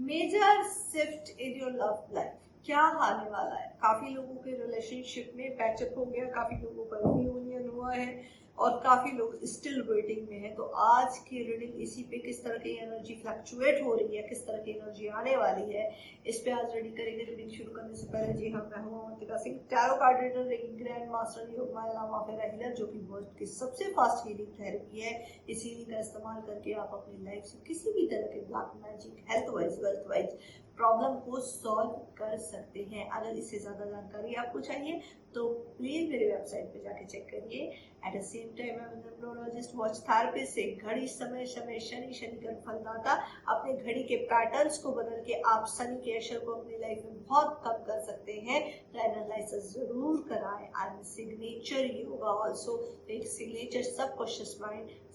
Major shift in your love life क्या आने वाला है। काफी लोगों के रिलेशनशिप में पैचअप हो गया, काफी लोगों का रियूनियन हुआ है और काफी लोग स्टिल वेटिंग में है। तो आज की रीडिंग इसी पे किस तरह की एनर्जी फ्लक्चुएट हो रही है, किस तरह की एनर्जी आने वाली है, इस पे आज रीडिंग करेंगे। रीडिंग शुरू करने से पहले जी हाँ, मैं हूँ Avantika Singh, tarot card reader, grand master योग माया नामा हीलर, जो कि वर्ल्ड की सबसे फास्ट हीलिंग थेरेपी है। इस हीलिंग का इस्तेमाल करके आप अपनी लाइफ से किसी भी तरह के black magic, health wise, wealth wise problem को सॉल्व कर सकते हैं। अगर इससे ज़्यादा जानकारी आपको चाहिए तो प्लीज़ मेरे वेबसाइट पे जाके चेक करिए। At the same time I am numerologist, watch therapist से घड़ी समय समय शनि शनिकर फलदाता। अपने घड़ी के पैटर्न्स को बदल के आप शनि के असर को अपनी लाइफ में बहुत कम कर सकते हैं। तो एनालिसिस जरूर कराएं। I am signature yoga also, signature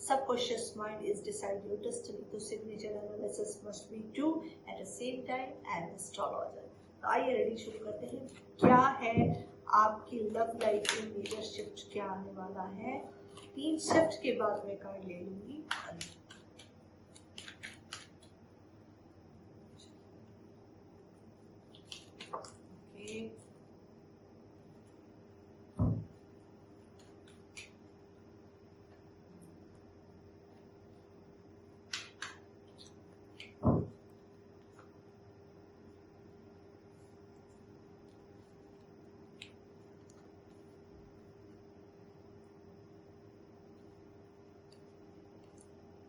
subconscious mind is decide your destiny. तो signature analysis must be too at the same time and astrologer। तो आइए रीडिंग शुरू करते हैं। क्या है आपकी लव लाइफ में मेजर शिफ्ट, क्या आने वाला है। 3 शिफ्ट के बाद मैं कार्ड ले लूंगी। Okay,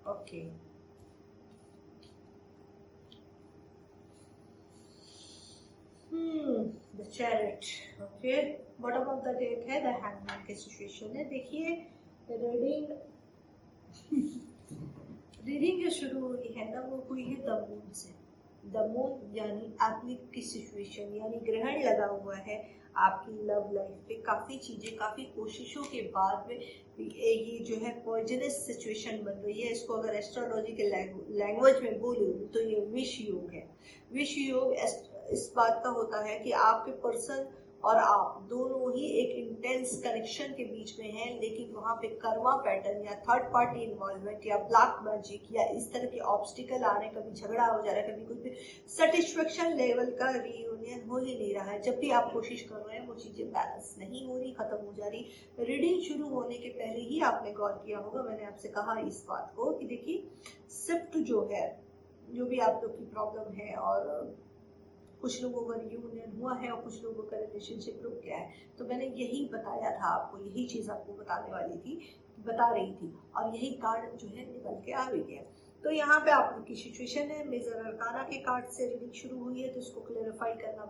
okay, the chariot. Okay, bottom of the deck है, द हैंगमैन की सिचुएशन है। देखिए रीडिंग रीडिंग जो शुरू हुई है ना, वो हुई है द मून से। द मून यानी आपकी की सिचुएशन, यानी ग्रहण लगा हुआ है आपकी लव लाइफ पे। काफ़ी चीज़ें, काफ़ी कोशिशों के बाद में ये जो है पॉइजनस सिचुएशन बन रही है। इसको अगर एस्ट्रोलॉजी के लैंग्वेज में बोलूँ तो ये विष योग है। विष योग इस बात का होता है कि आपके पर्सन और आप दोनों ही एक इंटेंस कनेक्शन के बीच में हैं, लेकिन वहाँ पे कर्मा पैटर्न या थर्ड पार्टी इन्वॉल्वमेंट या ब्लैक मैजिक या इस तरह के ऑब्स्टिकल आ रहे हैं। कभी झगड़ा हो जा रहा है, कभी कुछ भी सेटिस्फेक्शन लेवल का रियूनियन हो ही नहीं रहा है। जब भी आप कोशिश कर रहे हैं वो चीज़ें बैलेंस नहीं हो रही, खत्म हो जा रही। रीडिंग शुरू होने के पहले ही आपने गौर किया होगा, मैंने आपसे कहा इस बात को कि देखिए शिफ्ट जो है, जो भी आप लोग की प्रॉब्लम है, और कुछ लोगों का रियूनियन हुआ है और कुछ लोगों का रिलेशनशिप रुक गया है। तो मैंने यही बताया था आपको, यही चीज़ आपको बताने वाली थी, बता रही थी, और यही कार्ड जो है निकल के आ भी गया। तो यहाँ पे आप लोग की सिचुएशन है, मेजर अरकाना के कार्ड से रीडिंग शुरू हुई है, तो इसको क्लेरिफाई करना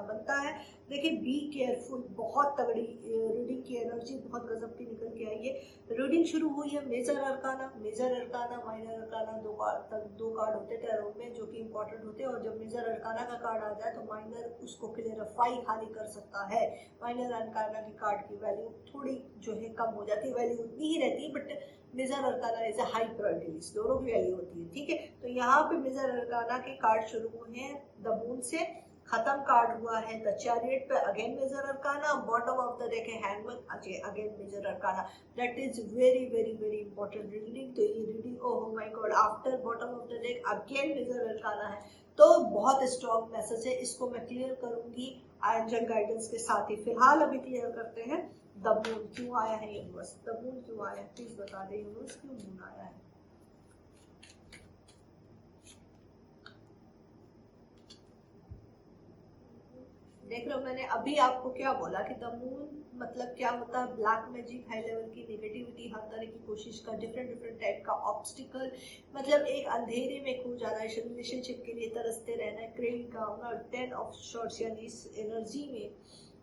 बनता है। देखिए बी केयरफुल, बहुत तगड़ी रीडिंग की एनर्जी बहुत गजब की निकल के आई है। रीडिंग शुरू हुई है मेजर अरकाना, माइनर अरकाना, दो कार्ड होते हैं टैरो में जो कि इंपॉर्टेंट होते हैं। और जब मेजर अरकाना का कार्ड आ जाए तो माइनर उसको क्लेरिफाई खाली कर सकता है। माइनर अरकाना की कार्ड की वैल्यू थोड़ी जो है कम हो जाती है, वैल्यू उतनी ही रहती है, but major arcana is high priority, दोनों की वैल्यू होती है। ठीक है, तो यहाँ पे मेजर अरकाना के कार्ड शुरू हुए हैं द मून से, खत्म कार्ड हुआ है द चैरियट पे, again major arcana. Bottom of the deck है hangman, again major arcana. That is very very very important reading. तो ये reading, oh my god, after bottom of the deck again major arcana है, तो बहुत strong message है। इसको मैं clear करूंगी एंजल गाइडेंस के साथ ही। फिलहाल अभी क्लियर करते हैं द मून क्यों आया है यूनिवर्स, द मून क्यों आया है, प्लीज बता दे यूनिवर्स क्यों मून आया है। देख लो मैंने अभी आपको क्या बोला कि द मून मतलब क्या होता है, ब्लैक मैजिक, हाई लेवल की नेगेटिविटी, हर तरह की कोशिश का, डिफरेंट टाइप का ऑब्स्टिकल, मतलब एक अंधेरे में खो जाना है, रिलेशनशिप के लिए तरसते रहना है, क्रेविंग का होना। 10 ऑफ शॉर्ट्स यानी इस एनर्जी में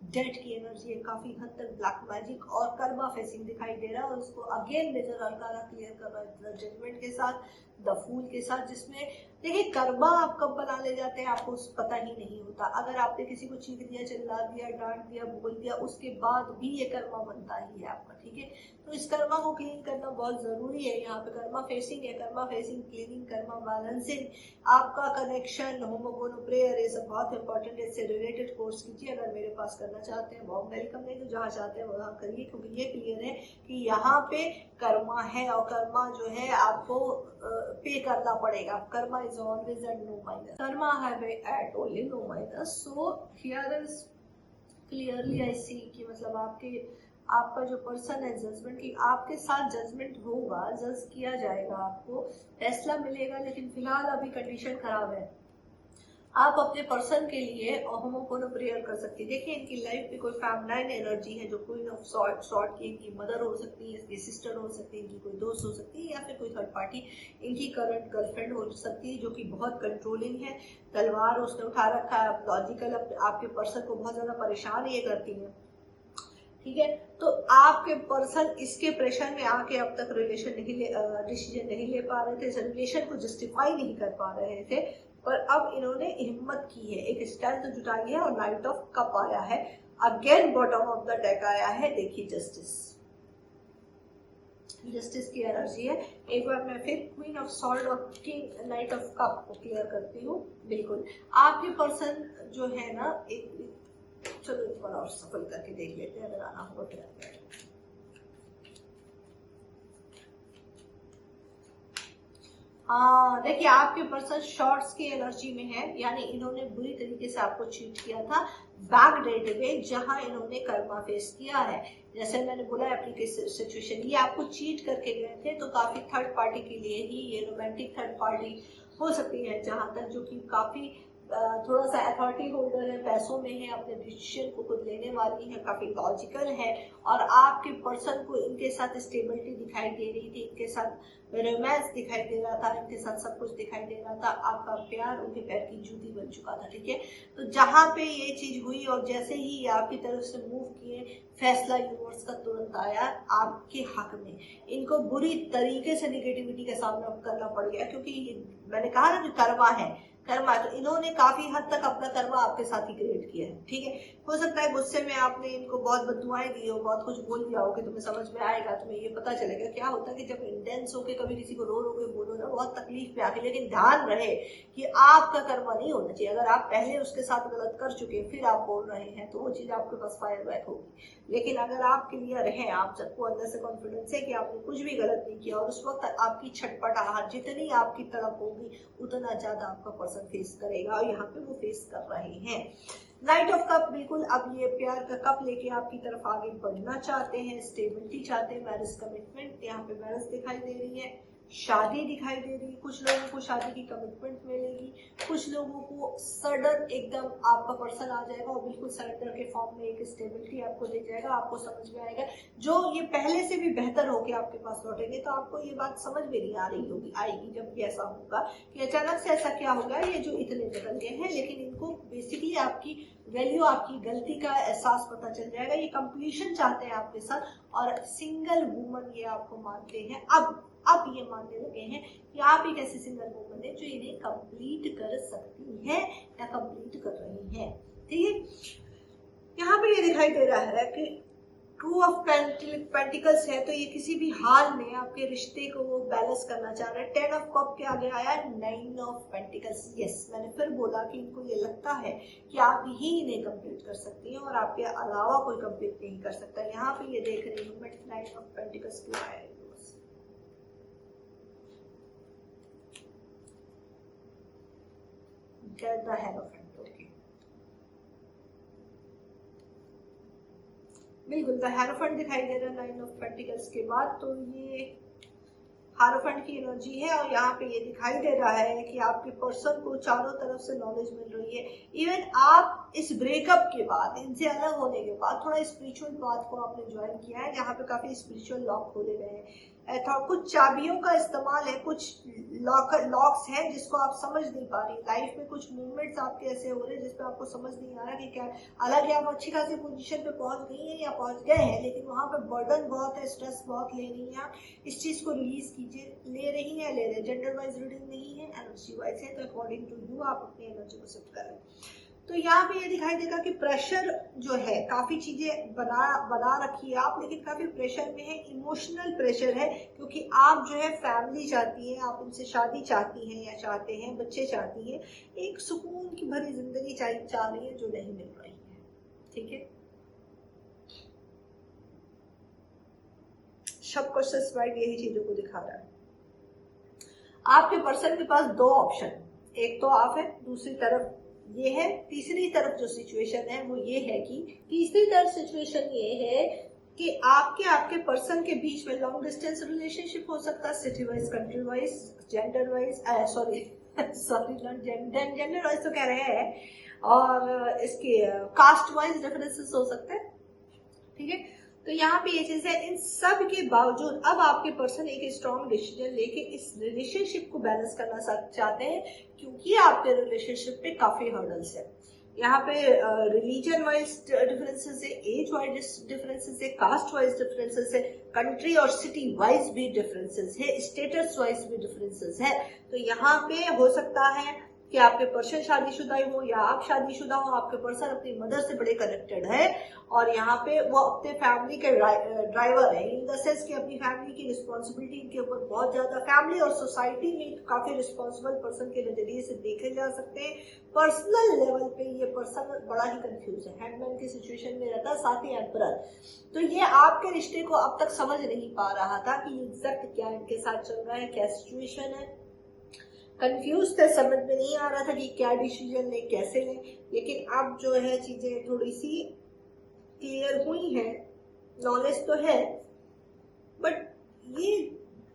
डेट की एनर्जी है, काफी हद तक ब्लैक मैजिक और कर्मा फेसिंग दिखाई दे रहा है। और उसको अगेन मेजर अरकाना क्लियर कर रहा है जजमेंट के साथ, द फूल के साथ, जिसमें देखिए कर्मा आप कब बना ले जाते हैं आपको पता ही नहीं होता। अगर आपने किसी को चीख दिया, चिल्ला दिया, डांट दिया, बोल दिया, उसके बाद भी ये कर्मा बनता ही है आपका। ठीक है, तो इस कर्मा को क्लीन करना बहुत जरूरी है। यहाँ पे कर्मा फेसिंग है, Karma facing, cleaning, Karma balancing, आपका कनेक्शन, होमोगोनो प्रेयर, ये सब बहुत इंपॉर्टेंट है। इससे रिलेटेड कोर्स कीजिए अगर मेरे पास करना चाहते हैं, बहुत वेलकम, नहीं तो जहाँ चाहते हैं वहाँ करिए, क्योंकि ये क्लियर है कि यहाँ पे कर्मा है और कर्मा जो है आपको पे करना पड़ेगा। Karma is always at no minus, karma have at only no minus. So here is clearly I see कि मतलब आपका जो पर्सन है जजमेंट की आपके साथ जजमेंट होगा, जज किया जाएगा, आपको फैसला मिलेगा, लेकिन फिलहाल अभी कंडीशन खराब है। आप अपने पर्सन के लिए होमोपोनो प्रेयर कर सकती है। देखिए इनकी लाइफ में कोई फेमिनाइन एनर्जी है जो क्वीन ऑफ सॉर्ट की इनकी मदर हो सकती है, इसकी सिस्टर हो सकती है, इनकी कोई दोस्त हो सकती है, या फिर कोई थर्ड पार्टी इनकी करंट गर्लफ्रेंड हो सकती है जो कि बहुत कंट्रोलिंग है। तलवार उसने उठा रखा है, लॉजिकल आपके पर्सन को बहुत ज्यादा परेशान ये करती है। ठीक है, तो आपके पर्सन इसके प्रेशर में आके अब तक डिसीजन नहीं ले पा रहे थे, इस रिलेशन को जस्टिफाई नहीं कर पा रहे थे, पर अब इन्होंने हिम्मत की है, एक स्ट्रेंथ जुटाई है और नाइट ऑफ कप आया है। Again bottom of the deck आया है, देखिए जस्टिस की एनर्जी है। एक बार मैं फिर क्वीन ऑफ सॉर्ड और किंग नाइट ऑफ कप को क्लियर करती हूँ। बिल्कुल आपके पर्सन जो है ना, चलो एक बार और सफल करके देख लेते हैं, अगर आना होगा फिर। हाँ देखिए आपके पर्सन शॉर्ट्स की एनर्जी में है, यानी इन्होंने बुरी तरीके से आपको चीट किया था बैक डेट में, जहां इन्होंने कर्मा फेस किया है। जैसे मैंने बोला अपनी सिचुएशन, ये आपको चीट करके गए थे, तो काफी थर्ड पार्टी के लिए ही ये रोमांटिक थर्ड पार्टी हो सकती है, जहां तक जो कि काफी थोड़ा सा अथॉरिटी होल्डर है, पैसों में है, अपने डिसीजन को खुद लेने वाली है, काफी लॉजिकल है, और आपके पर्सन को इनके साथ स्टेबिलिटी दिखाई दे रही थी, इनके साथ रोमांस दिखाई दे रहा था, इनके साथ सब कुछ दिखाई दे रहा था। आपका प्यार उनके पैर की जूती बन चुका था। ठीक है, तो जहां पे ये चीज हुई और जैसे ही आपकी तरफ से मूव किए, फैसला यूनिवर्स का तुरंत आया आपके हक में। इनको बुरी तरीके से निगेटिविटी का सामना करना पड़ गया, क्योंकि मैंने कहा ना कि कर्मा है, कर्मा, तो इन्होंने काफी हद तक अपना कर्मा आपके साथ ही क्रिएट किया है। ठीक है, हो सकता है गुस्से में आपने इनको बहुत बददुआएं दी हो, बहुत कुछ बोल दिया हो कि तुम्हें समझ में आएगा, तुम्हें ये पता चलेगा। क्या होता है कि जब इंटेंस होके कभी किसी को रो रो के बोलो ना, बहुत तकलीफ में आके, लेकिन ध्यान रहे कि आपका कर्मा नहीं होना चाहिए। अगर आप पहले उसके साथ गलत कर चुके फिर आप बोल रहे हैं, तो वो चीज आपके पास फायर बैक होगी। लेकिन अगर आप क्लियर हैं, आप सबको अंदर से कॉन्फिडेंस है कि आपने कुछ भी गलत नहीं किया, और उस वक्त आपकी छटपटाहट जितनी आपकी तरफ होगी उतना ज्यादा आपका पर्सन फेस करेगा, और यहाँ पे वो फेस कर रहे हैं। नाइट ऑफ कप, बिल्कुल अब ये प्यार का कप लेके आपकी तरफ आगे बढ़ना चाहते हैं, स्टेबिलिटी चाहते हैं, मैरिज कमिटमेंट, यहाँ पे मैरिज दिखाई दे रही है, शादी दिखाई दे रही है। कुछ लोगों को शादी की कमिटमेंट मिलेगी, कुछ लोगों को सडन एकदम आपका पर्सन आ जाएगा और बिल्कुल सरेंडर के फॉर्म में एक स्टेबिलिटी आपको दे जाएगा। आपको समझ में आएगा, जो ये पहले से भी बेहतर होके आपके पास लौटेंगे, तो आपको ये बात समझ में नहीं आ रही होगी, आएगी जब ये ऐसा होगा कि अचानक से ऐसा क्या होगा, ये जो इतने बदल गए हैं, लेकिन इनको बेसिकली आपकी वैल्यू, आपकी गलती का एहसास पता चल जाएगा। ये कंप्लीशन चाहते हैं आपके साथ, और सिंगल वुमन ये आपको मानते हैं। अब ये मानने लगे हैं कि आप एक ऐसी सिंगल वुमन है जो इन्हें कंप्लीट कर सकती है या कंप्लीट कर रही है। ठीक है, यहाँ पे ये दिखाई दे रहा है कि टू ऑफ पेंटिकल्स है, तो ये किसी भी हाल में आपके रिश्ते को वो बैलेंस करना चाह रहे हैं। 10 ऑफ कप के आगे आया 9 ऑफ पेंटिकल्स। यस, मैंने फिर बोला कि इनको ये लगता है कि आप ही इन्हें कंप्लीट कर सकती हैं और आपके अलावा कोई कंप्लीट नहीं कर सकता। यहाँ पे ये देख रही हूँ मैं 9 ऑफ पेंटिकल्स क्यों आया है। The Hierophant, okay. बिल्कुल द हेरोफेंट दिखाई दे रहा है 9 ऑफ पेंटिकल्स के बाद, तो ये हेरोफेंट की एनर्जी है। और यहाँ पे ये दिखाई दे रहा है कि आपके पर्सन को चारों तरफ से नॉलेज मिल रही है। इवन आप इस ब्रेकअप के बाद, इनसे अलग होने के बाद, थोड़ा स्पिरिचुअल पाथ को आपने ज्वाइन किया है, जहाँ पे काफी स्पिरिचुअल लॉक खोले गए हैं। कुछ चाबियों का इस्तेमाल है, कुछ लॉक्स हैं जिसको आप समझ नहीं पा रही। लाइफ में कुछ मूवमेंट्स आपके ऐसे हो रहे हैं जिसपे आपको समझ नहीं आ रहा कि क्या, हालांकि आप अच्छी खासी पोजीशन पे पहुंच गई हैं या पहुंच गए हैं, लेकिन वहां पे बर्डन बहुत है, स्ट्रेस बहुत ले रही है। इस चीज को रिलीज कीजिए। ले रही है, ले रहे, जेंडर वाइज रीडिंग नहीं है, एनर्जी वाइज है, तो अकॉर्डिंग टू यू आप अपनी एनर्जी को शिफ्ट करें। तो यहाँ पे ये दिखाई देगा कि प्रेशर जो है, काफी चीजें बना रखी है आप, लेकिन काफी प्रेशर में है, इमोशनल प्रेशर है, क्योंकि आप जो है फैमिली चाहती हैं, आप उनसे शादी चाहती हैं या चाहते हैं, बच्चे चाहती हैं, एक सुकून की भरी जिंदगी चाह रही है जो नहीं मिल रही है। ठीक है, सबकॉन्शियस माइंड यही चीजों को दिखा रहा है। आपके पर्सन के पास दो ऑप्शन, एक तो आप है, दूसरी तरफ ये है, तीसरी तरफ जो सिचुएशन है वो ये है कि तीसरी तरफ सिचुएशन ये है कि आपके पर्सन के बीच में लॉन्ग डिस्टेंस रिलेशनशिप हो सकता है, city wise, country wise, gender wise, sorry not gender wise तो कह रहे हैं, और इसके कास्ट वाइज डिफरेंसेस हो सकते हैं, ठीक है। तो यहाँ पे ये चीज है, इन सब के बावजूद अब आपके पर्सन एक स्ट्रॉन्ग डिसीजन लेके इस रिलेशनशिप को बैलेंस करना चाहते हैं, क्योंकि आपके रिलेशनशिप पे काफी हर्डल्स है। यहाँ पे रिलीजन वाइज डिफरेंसेस है, एज वाइज डिफरेंसेस है, कास्ट वाइज डिफरेंसेस है, कंट्री और सिटी वाइज भी डिफरेंसेस है, स्टेटस वाइज भी डिफरेंसेस है। तो यहाँ पे हो सकता है कि आपके पर्सन शादीशुदा हो या आप शादीशुदा हो, आपके पर्सन अपनी मदर से बड़े कनेक्टेड है और यहाँ पे वो अपने फैमिली के ड्राइवर है, इन द सेंस कि अपनी फैमिली की रिस्पॉन्सिबिलिटी इनके ऊपर बहुत ज्यादा, फैमिली और सोसाइटी में काफी रिस्पॉन्सिबल पर्सन के नजरिए से देखे जा सकते हैं। पर्सनल लेवल पे ये पर्सन बड़ा ही कंफ्यूज है, हैंडमैन की सिचुएशन में रहता, साथ ही एम्परर। तो ये आपके रिश्ते को अब तक समझ नहीं पा रहा था कि एग्जैक्ट क्या इनके साथ चल रहा है, क्या सिचुएशन है, कंफ्यूज थे, समझ में नहीं आ रहा था कि क्या डिसीजन लें, कैसे लें। लेकिन अब जो है चीजें थोड़ी सी क्लियर हुई है, नॉलेज तो है, बट ये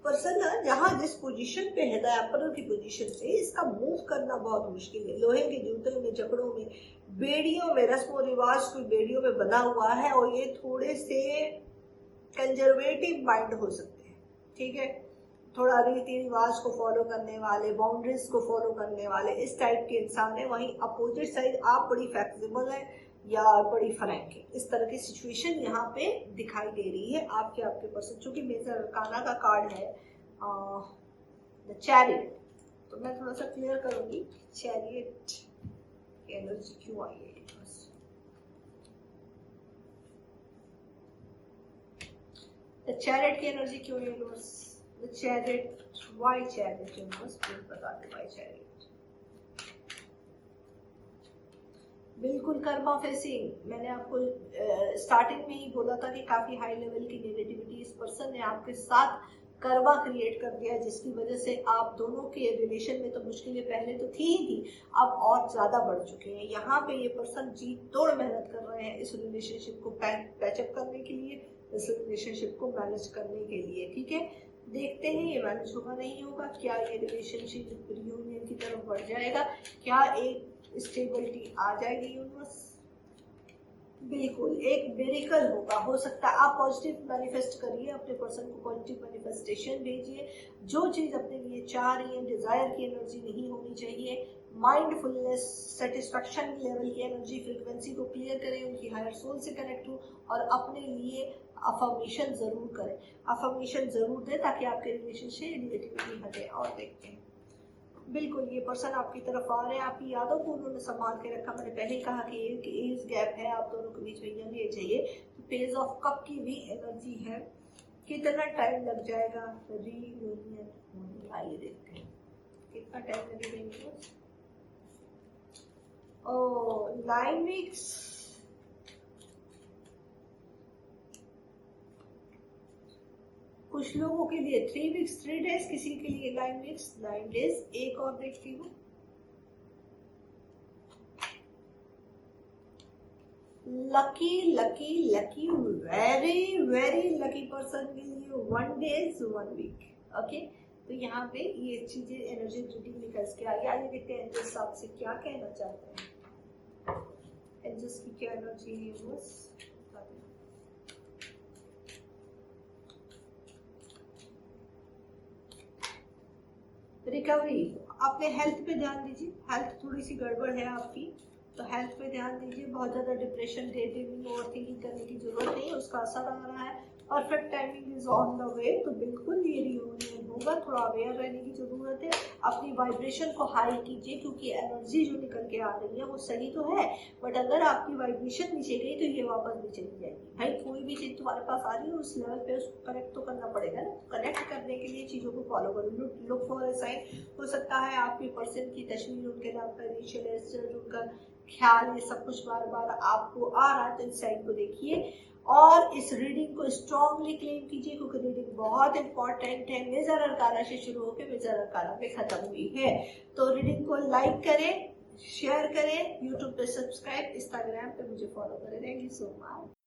पर्सन ना जहाँ जिस पोजीशन पे है, एम्परर की पोजीशन पे, इसका मूव करना बहुत मुश्किल है। लोहे के जूते में, जकड़ों में, बेड़ियों में, रस्मों रिवाज कोई बेड़ियों में बना हुआ है, और ये थोड़े से कंजर्वेटिव माइंड हो सकते हैं, ठीक है, थोड़ा रीति रिवाज को फॉलो करने वाले, बाउंड्रीज को फॉलो करने वाले, इस टाइप के इंसान है। वहीं अपोजिट साइड आप बड़ी फ्लेक्सिबल है या बड़ी फ्रैंक है, इस तरह की सिचुएशन यहाँ पे दिखाई दे रही है आपके पर्सन। चूंकि मेजर अरकाना का कार्ड है द चैरियट, तो मैं थोड़ा सा क्लियर करूंगी चैरियट की एनर्जी क्यों आई है। द चैरियट की एनर्जी क्यों है universe, The chariot, why chariot? You must please बता दो why chariot। बिल्कुल कर्मा फेसिंग, मैंने आपको स्टार्टिंग में ही बोला था कि काफी हाई लेवल की नेगेटिविटी इस पर्सन ने आपके साथ कर्मा क्रिएट कर दिया, जिसकी वजह से आप दोनों के रिलेशन में तो मुश्किलें पहले तो थी ही थी, अब और ज्यादा बढ़ चुके हैं। यहाँ पे ये पर्सन जी तोड़ मेहनत कर रहे हैं इस रिलेशनशिप को पैचअप करने के लिए, इस रिलेशनशिप को मैनेज करने के लिए, ठीक है। देखते हैं ये मैनेज होगा नहीं होगा, क्या ये रिलेशनशिप रियूनियन की तरफ बढ़ जाएगा, क्या एक स्टेबिलिटी आ जाएगी यूनिवर्स। बिल्कुल एक मिरेकल होगा, हो सकता है आप पॉजिटिव मैनिफेस्ट करिए, अपने पर्सन को पॉजिटिव मैनिफेस्टेशन भेजिए, जो चीज अपने लिए चाह रही है, डिजायर की एनर्जी नहीं होनी चाहिए, माइंडफुलनेस, सेटिस्फेक्शन लेवल की एनर्जी, फ्रीक्वेंसी को क्लियर करें, उनकी हायर सोल से कनेक्ट हो और अपने लिए अफर्मेशन जरूर करें, अफर्मेशन जरूर दें ताकि आपके रिलेशन से नेगेटिविटी हटे। और देखते हैं बिल्कुल ये पर्सन आपकी तरफ आ रहे हैं, आपकी यादों को उन्होंने संभाल के रखा। मैंने पहले ही कहा कि एक एज गैप है आप दोनों के बीच में, यंग एज है ये, तो पेज ऑफ कप की भी एनर्जी है। कितना टाइम लग जाएगा रीयूनियन होने, आइए देखते हैं कितना टाइम लगेगा। ओ 9 वीक्स, कुछ लोगों के लिए 3 वीक्स 3 डेज, किसी के लिए 9 वीक्स 9 डेज। एक और देखती हूँ, lucky lucky lucky very very lucky person के लिए 1 डेज 1 वीक, ओके। तो यहाँ पे ये चीजें एनर्जी रीडिंग निकल के आगे आगे देखते हैं एंजल्स आपसे क्या कहना चाहते हैं, एंजल्स की क्या एनर्जी है बस। रिकवरी, अपने हेल्थ पे ध्यान दीजिए, हेल्थ थोड़ी सी गड़बड़ है आपकी, तो हेल्थ पे ध्यान दीजिए। बहुत ज्यादा डिप्रेशन, डे ड्रीमिंग, ओवरथिंकिंग करने की जरूरत नहीं, उसका असर आ रहा है। Perfect timing is on the way, तो बिल्कुल ये रियूनियन होगा। थोड़ा अवेयर रहने की जरूरत है, अपनी वाइब्रेशन को हाई कीजिए, क्योंकि एनर्जी जो निकल के आ रही है वो सही तो है, बट अगर आपकी वाइब्रेशन नीचे गई तो ये वापस भी चली जाएगी। भाई कोई भी चीज तुम्हारे पास आ रही है उस लेवल पे उसको कनेक्ट तो करना पड़ेगा ना, कनेक्ट करने के लिए चीजों को फॉलो करो, लुक फॉर अ साइन। हो सकता है आपके पर्सन की तस्वीर, उनके नाम का इनिशियल, उनका ख्याल, ये सब कुछ बार बार आपको आ रहा है, तो इस साइन को देखिए और इस रीडिंग को स्ट्रॉन्गली क्लेम कीजिए क्योंकि रीडिंग बहुत इंपॉर्टेंट है। मेजर अरकाना से शुरू होकर मेजर अरकाना पे खत्म हुई है। तो रीडिंग को लाइक करें, शेयर करें, यूट्यूब पे सब्सक्राइब, इंस्टाग्राम पे मुझे फॉलो करें। Thank you so much.